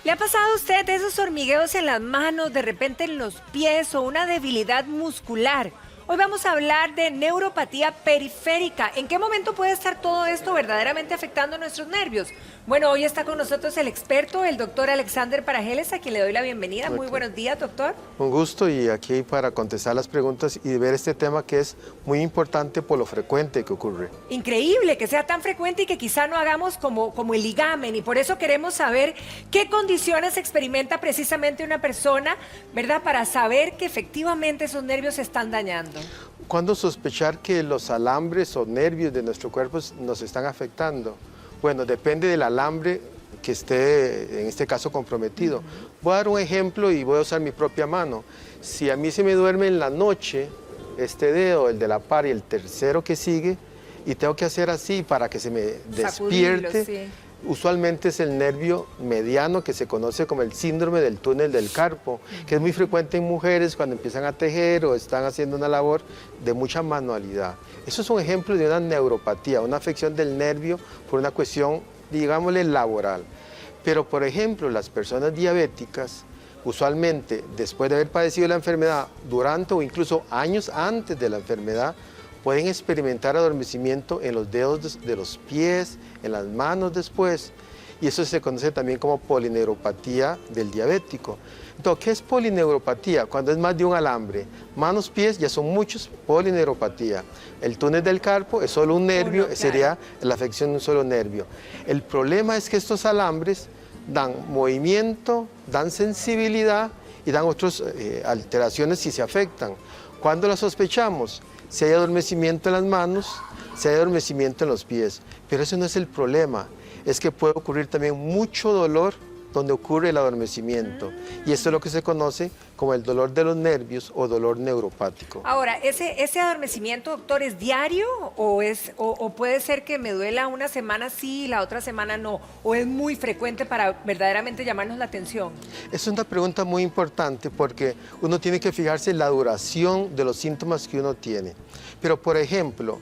¿Le ha pasado a usted esos hormigueos en las manos, de repente en los pies o una debilidad muscular? Hoy vamos a hablar de neuropatía periférica. ¿En qué momento puede estar todo esto verdaderamente afectando nuestros nervios? Bueno, hoy está con nosotros el experto, el doctor Alexander Parajeles, a quien le doy la bienvenida. Muy buenos días, doctor. Un gusto y aquí para contestar las preguntas y ver este tema que es muy importante por lo frecuente que ocurre. Increíble que sea tan frecuente y que quizá no hagamos como el ligamen, y por eso queremos saber qué condiciones experimenta precisamente una persona, ¿verdad? Para saber que efectivamente esos nervios se están dañando. ¿Cuándo sospechar que los alambres o nervios de nuestro cuerpo nos están afectando? Bueno, depende del alambre que esté, en este caso, comprometido. Voy a dar un ejemplo y voy a usar mi propia mano. Si a mí se me duerme en la noche este dedo, el de la par y el tercero que sigue, y tengo que hacer así para que se me despierte, sí. Usualmente es el nervio mediano que se conoce como el síndrome del túnel del carpo, que es muy frecuente en mujeres cuando empiezan a tejer o están haciendo una labor de mucha manualidad. Eso es un ejemplo de una neuropatía, una afección del nervio por una cuestión, digámosle, laboral. Pero, por ejemplo, las personas diabéticas, usualmente después de haber padecido la enfermedad, durante o incluso años antes de la enfermedad, pueden experimentar adormecimiento en los dedos de los pies, en las manos después, y eso se conoce también como polineuropatía del diabético. Entonces, ¿qué es polineuropatía? Cuando es más de un alambre. Manos, pies, ya son muchos, polineuropatía. El túnel del carpo es solo un nervio, sería la afección de un solo nervio. El problema es que estos alambres dan movimiento, dan sensibilidad y dan otras alteraciones si se afectan. ¿Cuándo las sospechamos? Si hay adormecimiento en las manos, si hay adormecimiento en los pies. Pero eso no es el problema, es que puede ocurrir también mucho dolor donde ocurre el adormecimiento. Y esto es lo que se conoce como el dolor de los nervios o dolor neuropático. Ahora, ¿ese adormecimiento, doctor, es diario o puede ser que me duela una semana sí y la otra semana no? ¿O es muy frecuente para verdaderamente llamarnos la atención? Es una pregunta muy importante porque uno tiene que fijarse en la duración de los síntomas que uno tiene. Pero, por ejemplo,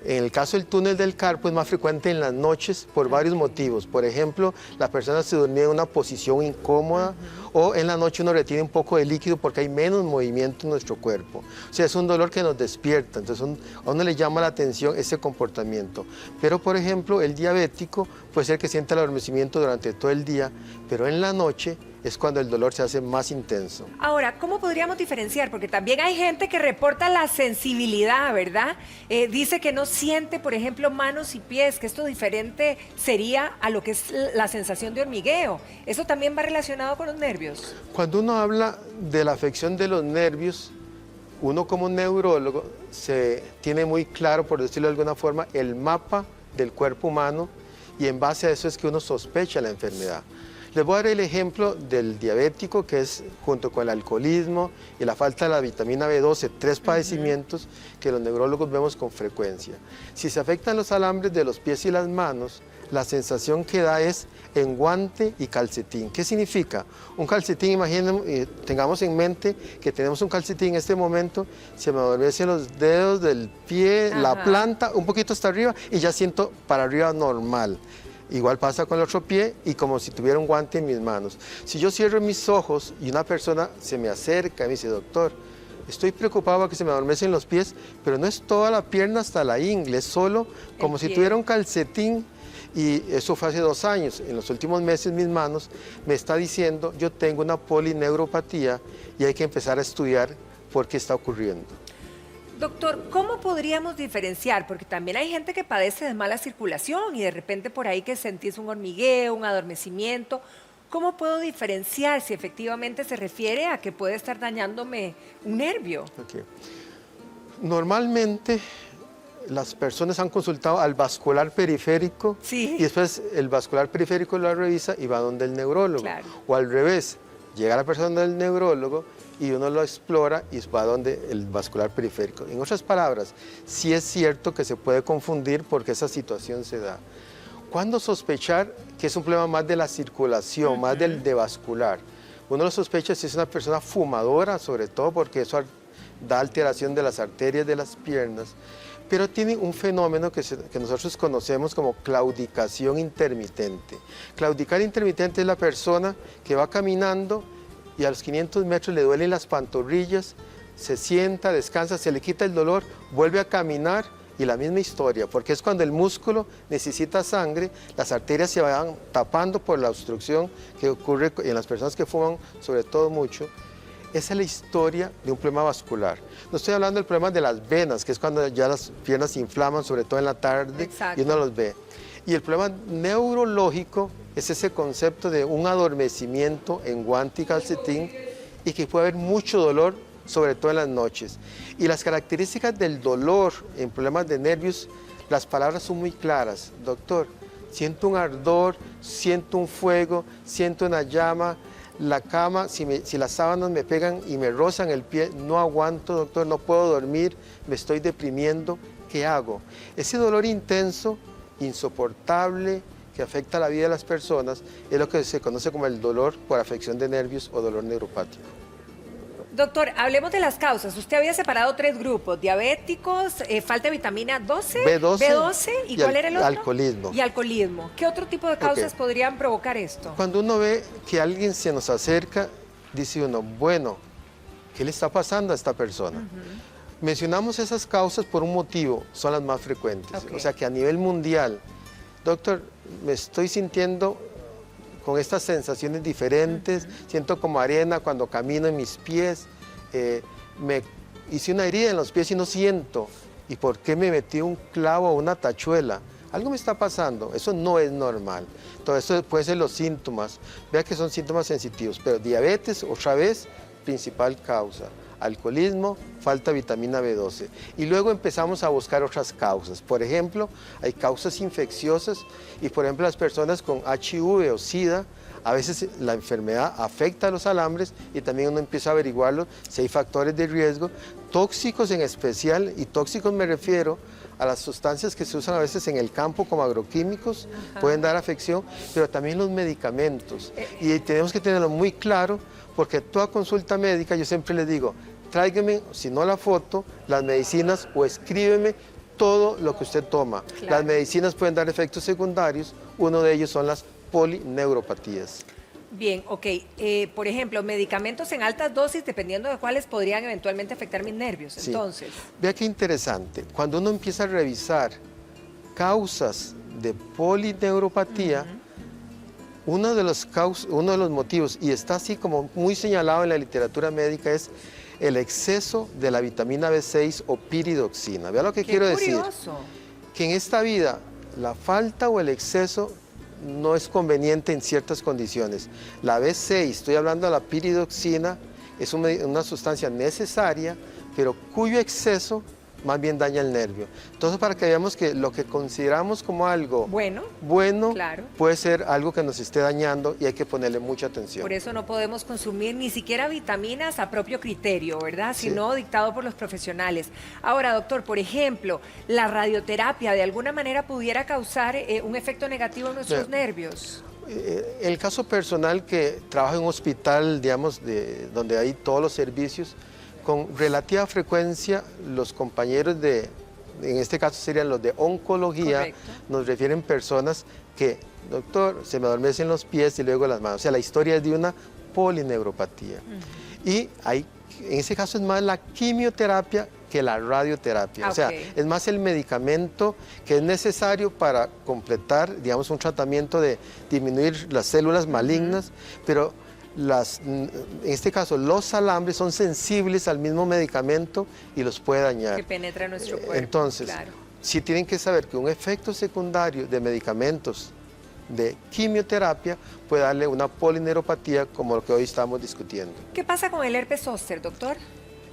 en el caso del túnel del carpo es más frecuente en las noches por varios motivos. Por ejemplo, la persona se duerme en una posición incómoda o en la noche uno retiene un poco de líquido porque hay menos movimiento en nuestro cuerpo. O sea, es un dolor que nos despierta, entonces a uno le llama la atención ese comportamiento. Pero, por ejemplo, el diabético puede ser que sienta el adormecimiento durante todo el día, pero en la noche es cuando el dolor se hace más intenso. Ahora, ¿cómo podríamos diferenciar? Porque también hay gente que reporta la sensibilidad, ¿verdad? Dice que no siente, por ejemplo, manos y pies, que esto diferente sería a lo que es la sensación de hormigueo. ¿Eso también va relacionado con los nervios? Cuando uno habla de la afección de los nervios, uno como neurólogo se tiene muy claro, por decirlo de alguna forma, el mapa del cuerpo humano y en base a eso es que uno sospecha la enfermedad. Les voy a dar el ejemplo del diabético, que es junto con el alcoholismo y la falta de la vitamina B12, tres padecimientos que los neurólogos vemos con frecuencia. Si se afectan los alambres de los pies y las manos, la sensación que da es enguante y calcetín. ¿Qué significa? Un calcetín, imaginen, tengamos en mente que tenemos un calcetín en este momento, se me adormecen los dedos del pie, la planta, un poquito hasta arriba y ya siento para arriba normal. Igual pasa con el otro pie y como si tuviera un guante en mis manos. Si yo cierro mis ojos y una persona se me acerca y me dice, doctor, estoy preocupado porque se me adormecen los pies, pero no es toda la pierna hasta la ingle, es solo como si tuviera un calcetín. Y eso fue hace 2 años. En los últimos meses mis manos me está diciendo, yo tengo una polineuropatía y hay que empezar a estudiar por qué está ocurriendo. Doctor, ¿cómo podríamos diferenciar? Porque también hay gente que padece de mala circulación y de repente por ahí que sentís un hormigueo, un adormecimiento. ¿Cómo puedo diferenciar si efectivamente se refiere a que puede estar dañándome un nervio? Okay. Normalmente las personas han consultado al vascular periférico y después el vascular periférico lo revisa y va donde el neurólogo. Claro. O al revés, llega la persona del neurólogo y uno lo explora y va donde el vascular periférico. En otras palabras, sí es cierto que se puede confundir porque esa situación se da. ¿Cuándo sospechar que es un problema más de la circulación, más del de vascular? Uno lo sospecha si es una persona fumadora, sobre todo porque eso da alteración de las arterias de las piernas. pero tiene un fenómeno que nosotros conocemos como claudicación intermitente. Claudicar intermitente es la persona que va caminando y a los 500 metros le duelen las pantorrillas, se sienta, descansa, se le quita el dolor, vuelve a caminar y la misma historia, porque es cuando el músculo necesita sangre, las arterias se van tapando por la obstrucción que ocurre en las personas que fuman, sobre todo mucho. Esa es la historia de un problema vascular. No estoy hablando del problema de las venas, que es cuando ya las piernas se inflaman, sobre todo en la tarde, Exacto. y uno los ve. Y el problema neurológico es ese concepto de un adormecimiento en guante y calcetín y que puede haber mucho dolor, sobre todo en las noches. Y las características del dolor en problemas de nervios, las palabras son muy claras. Doctor, siento un ardor, siento un fuego, siento una llama, la cama, si las sábanas me pegan y me rozan el pie, no aguanto, doctor, no puedo dormir, me estoy deprimiendo, ¿qué hago? Ese dolor intenso, insoportable, que afecta la vida de las personas, es lo que se conoce como el dolor por afección de nervios o dolor neuropático. Doctor, hablemos de las causas. Usted había separado 3 grupos, diabéticos, falta de vitamina 12, B12 ¿y cuál era el otro? Alcoholismo. Y alcoholismo. ¿Qué otro tipo de causas podrían provocar esto? Cuando uno ve que alguien se nos acerca, dice uno, bueno, ¿qué le está pasando a esta persona? Mencionamos esas causas por un motivo, son las más frecuentes. O sea que a nivel mundial, doctor, me estoy sintiendo con estas sensaciones diferentes, siento como arena cuando camino en mis pies, me hice una herida en los pies y no siento. ¿Y por qué me metí un clavo o una tachuela? Algo me está pasando, eso no es normal. Todo eso puede ser los síntomas, vea que son síntomas sensitivos, pero diabetes, otra vez, principal causa. Alcoholismo, falta de vitamina B12. Y luego empezamos a buscar otras causas. Por ejemplo, hay causas infecciosas y, por ejemplo, las personas con HIV o SIDA, a veces la enfermedad afecta a los alambres y también uno empieza a averiguarlo si hay factores de riesgo. Tóxicos en especial, y tóxicos me refiero a las sustancias que se usan a veces en el campo como agroquímicos, pueden dar afección, pero también los medicamentos. Y tenemos que tenerlo muy claro, porque toda consulta médica yo siempre les digo, tráigame, si no la foto, las medicinas o escríbeme todo lo que usted toma. Claro. Las medicinas pueden dar efectos secundarios, uno de ellos son las polineuropatías. Bien, ok. Por ejemplo, medicamentos en altas dosis, dependiendo de cuáles, podrían eventualmente afectar mis nervios. Sí. Entonces, Vea qué interesante, cuando uno empieza a revisar causas de polineuropatía, uno de los motivos, y está así como muy señalado en la literatura médica, es el exceso de la vitamina B6 o piridoxina. Vea lo que quiero decir. Que en esta vida la falta o el exceso no es conveniente en ciertas condiciones. La B6, estoy hablando de la piridoxina, es una sustancia necesaria, pero cuyo exceso más bien daña el nervio. Entonces, para que veamos que lo que consideramos como algo bueno, claro, puede ser algo que nos esté dañando y hay que ponerle mucha atención. Por eso no podemos consumir ni siquiera vitaminas a propio criterio, ¿verdad? Sí. Sino dictado por los profesionales. Ahora, doctor, por ejemplo, la radioterapia de alguna manera pudiera causar un efecto negativo en nuestros nervios. El caso personal que trabajo en un hospital, digamos, donde hay todos los servicios, con relativa frecuencia los compañeros en este caso serían los de oncología, correcto, nos refieren personas que, doctor, se me adormecen los pies y luego las manos. O sea, la historia es de una polineuropatía. Y en ese caso es más la quimioterapia que la radioterapia. O sea, es más el medicamento que es necesario para completar, digamos, un tratamiento de disminuir las células malignas, pero en este caso los alambres son sensibles al mismo medicamento y los puede dañar. Que penetra nuestro cuerpo. Entonces, claro, sí tienen que saber que un efecto secundario de medicamentos de quimioterapia puede darle una polineuropatía como lo que hoy estamos discutiendo. ¿Qué pasa con el herpes zóster, doctor?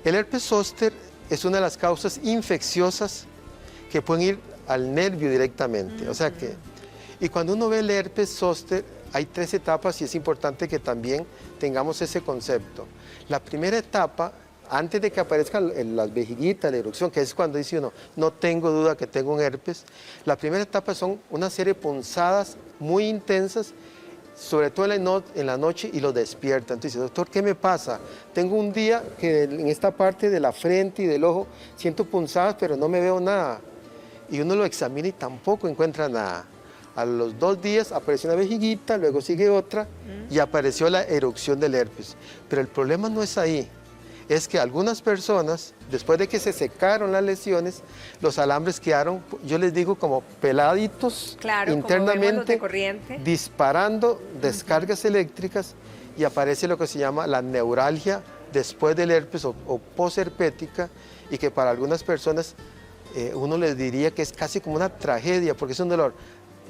El herpes zóster es una de las causas infecciosas que pueden ir al nervio directamente. O sea que, y cuando uno ve el herpes zóster, hay 3 etapas y es importante que también tengamos ese concepto. La primera etapa, antes de que aparezcan las vejiguitas, la erupción, que es cuando dice uno, no tengo duda que tengo un herpes, la primera etapa son una serie de punzadas muy intensas sobre todo en la noche, y los despierta. Entonces dice, doctor, ¿qué me pasa? Tengo un día que en esta parte de la frente y del ojo siento punzadas, pero no me veo nada. Y uno lo examina y tampoco encuentra nada. A los 2 días apareció una vejiguita, luego sigue otra y apareció la erupción del herpes. Pero el problema no es ahí. Es que algunas personas, después de que se secaron las lesiones, los alambres quedaron, yo les digo, como peladitos internamente, disparando descargas eléctricas, y aparece lo que se llama la neuralgia después del herpes o posherpética, y que para algunas personas uno les diría que es casi como una tragedia, porque es un dolor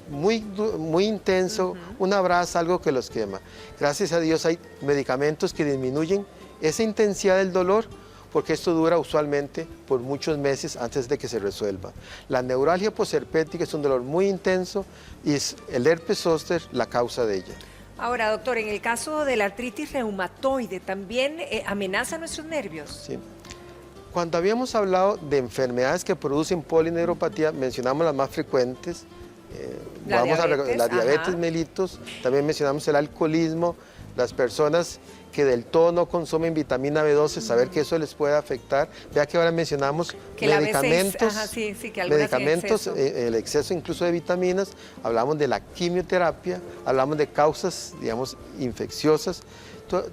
muy intenso, una brasa, algo que los quema. Gracias a Dios hay medicamentos que disminuyen esa intensidad del dolor, porque esto dura usualmente por muchos meses antes de que se resuelva. La neuralgia posherpética es un dolor muy intenso y es el herpes zóster la causa de ella. Ahora, doctor, en el caso de la artritis reumatoide, ¿también amenaza nuestros nervios? Sí. Cuando habíamos hablado de enfermedades que producen polineuropatía, mencionamos las más frecuentes. La diabetes mellitus, también mencionamos el alcoholismo, las personas que del todo no consumen vitamina B12, saber que eso les puede afectar. Vea que ahora mencionamos que medicamentos, el exceso incluso de vitaminas, hablamos de la quimioterapia, hablamos de causas, digamos, infecciosas.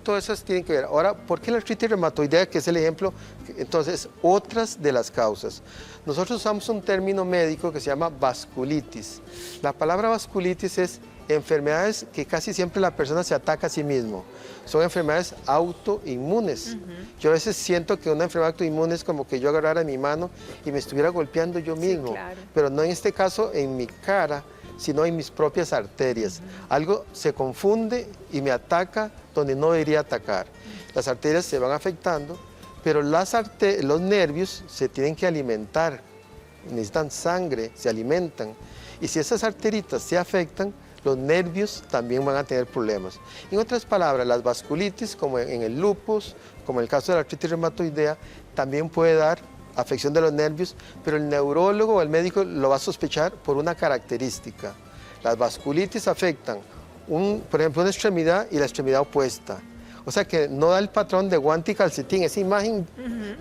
Todas esas tienen que ver. Ahora, ¿por qué la artritis reumatoidea, que es el ejemplo? Entonces, otras de las causas. Nosotros usamos un término médico que se llama vasculitis. La palabra vasculitis es enfermedades que casi siempre la persona se ataca a sí mismo. Son enfermedades autoinmunes. Yo a veces siento que una enfermedad autoinmune es como que yo agarrara mi mano y me estuviera golpeando yo mismo. Claro. Pero no en este caso en mi cara, sino en mis propias arterias. Algo se confunde y me ataca donde no debería atacar. Las arterias se van afectando, pero los nervios se tienen que alimentar, necesitan sangre, se alimentan. Y si esas arteritas se afectan, los nervios también van a tener problemas. En otras palabras, las vasculitis, como en el lupus, como en el caso de la artritis reumatoidea, también puede dar afección de los nervios, pero el neurólogo o el médico lo va a sospechar por una característica. Las vasculitis afectan, por ejemplo, una extremidad y la extremidad opuesta. O sea que no da el patrón de guante y calcetín, esa imagen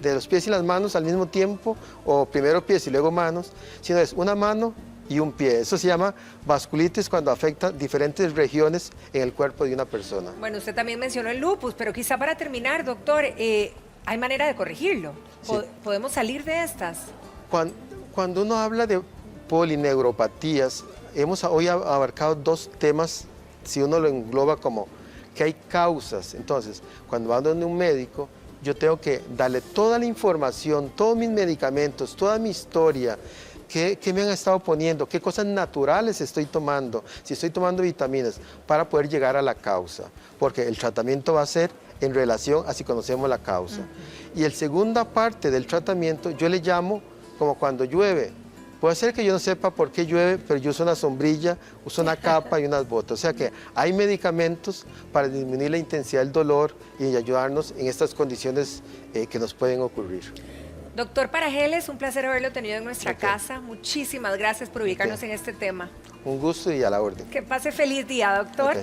de los pies y las manos al mismo tiempo, o primero pies y luego manos, sino es una mano y un pie. Eso se llama vasculitis cuando afecta diferentes regiones en el cuerpo de una persona. Bueno, usted también mencionó el lupus, pero quizá para terminar, doctor, ¿hay manera de corregirlo? Sí. ¿Podemos salir de estas? Cuando uno habla de polineuropatías, hemos hoy abarcado 2 temas, si uno lo engloba como que hay causas. Entonces, cuando ando en un médico, yo tengo que darle toda la información, todos mis medicamentos, toda mi historia, qué me han estado poniendo, qué cosas naturales estoy tomando, si estoy tomando vitaminas, para poder llegar a la causa. Porque el tratamiento va a ser en relación a si conocemos la causa. Y la segunda parte del tratamiento yo le llamo como cuando llueve. Puede ser que yo no sepa por qué llueve, pero yo uso una sombrilla, uso una capa y unas botas. O sea que hay medicamentos para disminuir la intensidad del dolor y ayudarnos en estas condiciones que nos pueden ocurrir. Doctor Parageles, un placer haberlo tenido en nuestra casa. Muchísimas gracias por ubicarnos en este tema. Un gusto y a la orden. Que pase feliz día, doctor.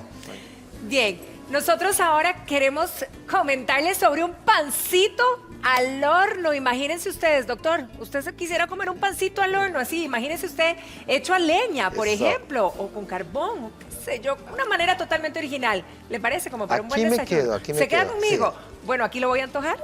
Bien, nosotros ahora queremos comentarles sobre un pancito al horno. Imagínense ustedes, doctor, usted se quisiera comer un pancito al horno así, imagínense usted hecho a leña, por ejemplo, o con carbón, o qué sé yo, una manera totalmente original. ¿Le parece? Como para un buen desayuno. Aquí me quedo. ¿Se queda conmigo? Sí. Bueno, aquí lo voy a antojar.